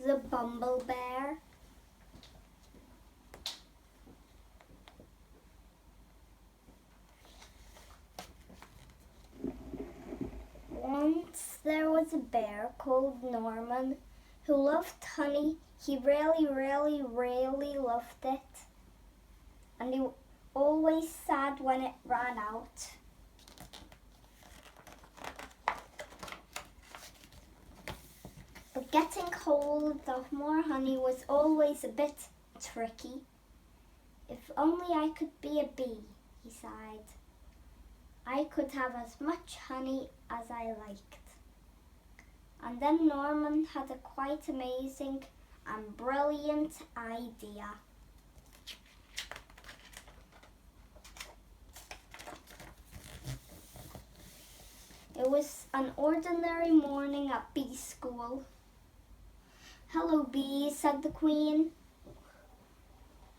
the Bumblebear. Once there was a bear called Norman who loved honey. He really, really, really loved it. And he always sad when it ran out. But getting hold of more honey was always a bit tricky. If only I could be a bee, he sighed. I could have as much honey as I liked. And then Norman had a quite amazing and brilliant idea. It was an ordinary morning at bee school. "Hello, bees," said the queen,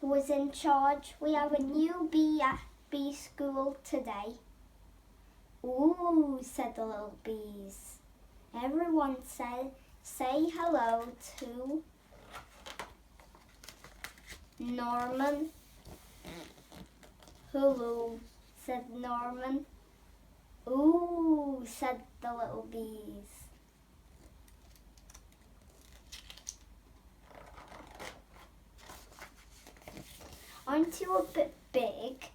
who was in charge. "We have a new bee at bee school today." "Ooh," said the little bees. "Everyone say hello to Norman." "Hello," said Norman. "Ooh," said the little bees. "Aren't you a bit big?"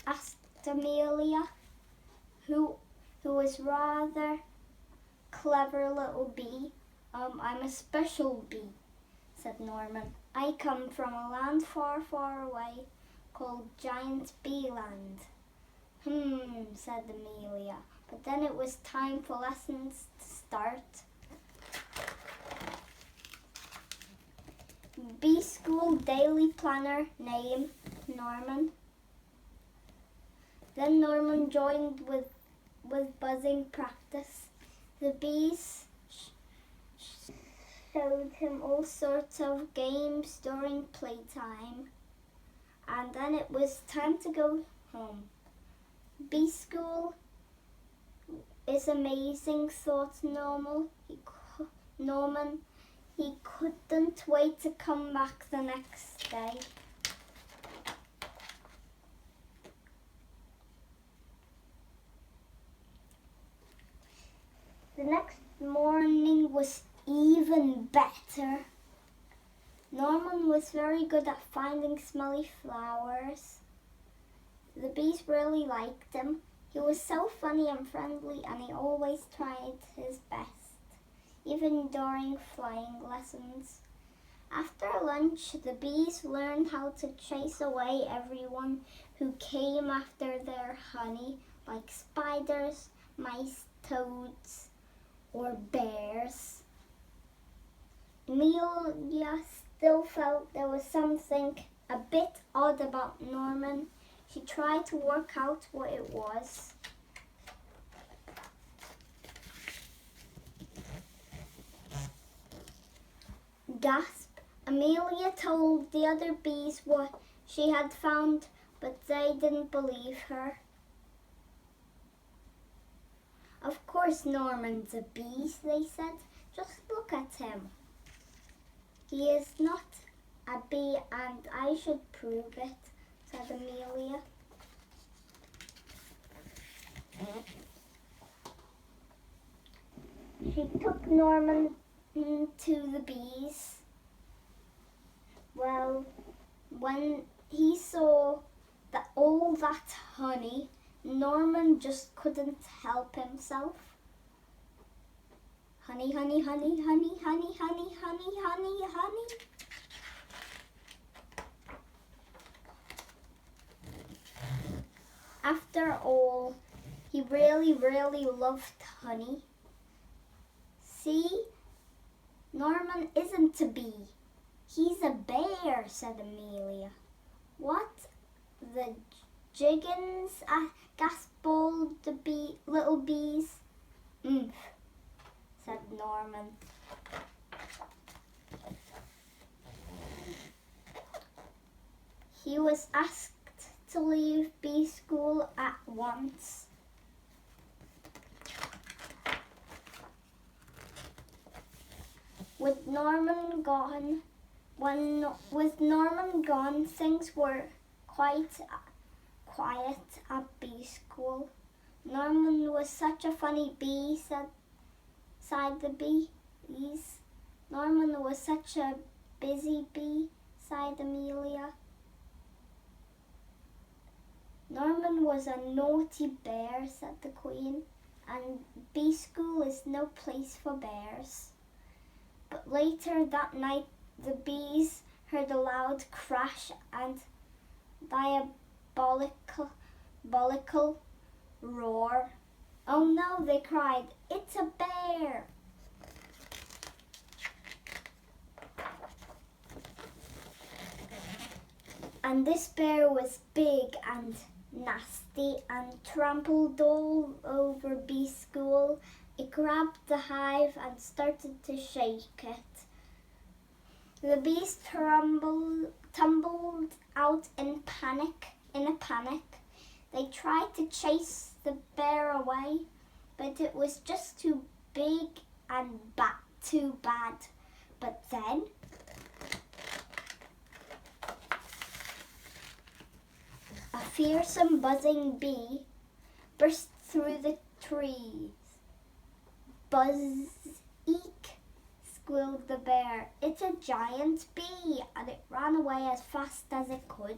asked Amelia, who was rather clever little bee. "I'm a special bee," said Norman. "I come from a land far, far away called Giant Bee Land." Said Amelia. But then it was time for lessons to start. Bee School Daily Planner, name Norman. Then Norman joined with buzzing practice. The bees showed him all sorts of games during playtime. And then it was time to go home. Bee School is amazing, thought Norman. He couldn't wait to come back the next day. The next morning was even better. Norman was very good at finding smelly flowers. The bees really liked him. He was so funny and friendly, and he always tried his best, even during flying lessons. After lunch, the bees learned how to chase away everyone who came after their honey, like spiders, mice, toads, or bears. Amelia still felt there was something a bit odd about Norman. She tried to work out what it was. Gasp! Amelia told the other bees what she had found, but they didn't believe her. "Of course Norman's a bee," they said. "Just look at him. He is not a bee, and I should prove it," said Amelia. She took Norman to the bees. Well, when he saw all that honey, Norman just couldn't help himself. Honey, honey, honey, honey, honey, honey, honey, honey, honey. After all, he really, really loved honey. "See, Norman isn't a bee. He's a bear," said Amelia. "What the jiggins?" gasped all the little bees. Said Norman. He was asked to leave bee school at once. With Norman gone, with Norman gone, things were quite quiet at bee school. Norman was such a funny bee, sighed the bees. Norman was such a busy bee, sighed Amelia. Norman was a naughty bear, said the Queen, and bee school is no place for bears. But later that night, the bees heard a loud crash and diabolical roar. Oh no, they cried, it's a bear! And this bear was big and nasty and trampled all over bee school. It grabbed the hive and started to shake it. The bees tumbled out in a panic. They tried to chase the bear away, but it was just too big and too bad. But then a fearsome buzzing bee burst through the trees. Buzz, eek, squealed the bear. It's a giant bee, and it ran away as fast as it could.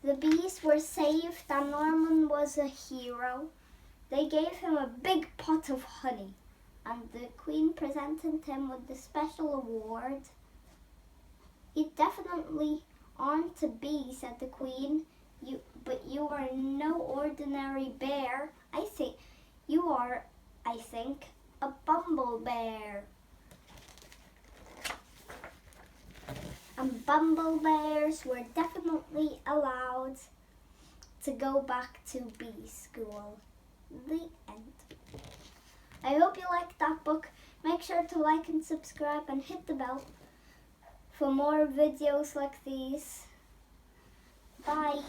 The bees were saved and Norman was a hero. They gave him a big pot of honey, and the Queen presented him with the special award. You definitely aren't a bee, said the Queen. But you are no ordinary bear. I think you are, a Bumblebear. And Bumblebears were definitely allowed to go back to bee school. The end. I hope you liked that book. Make sure to like and subscribe and hit the bell for more videos like these. Bye.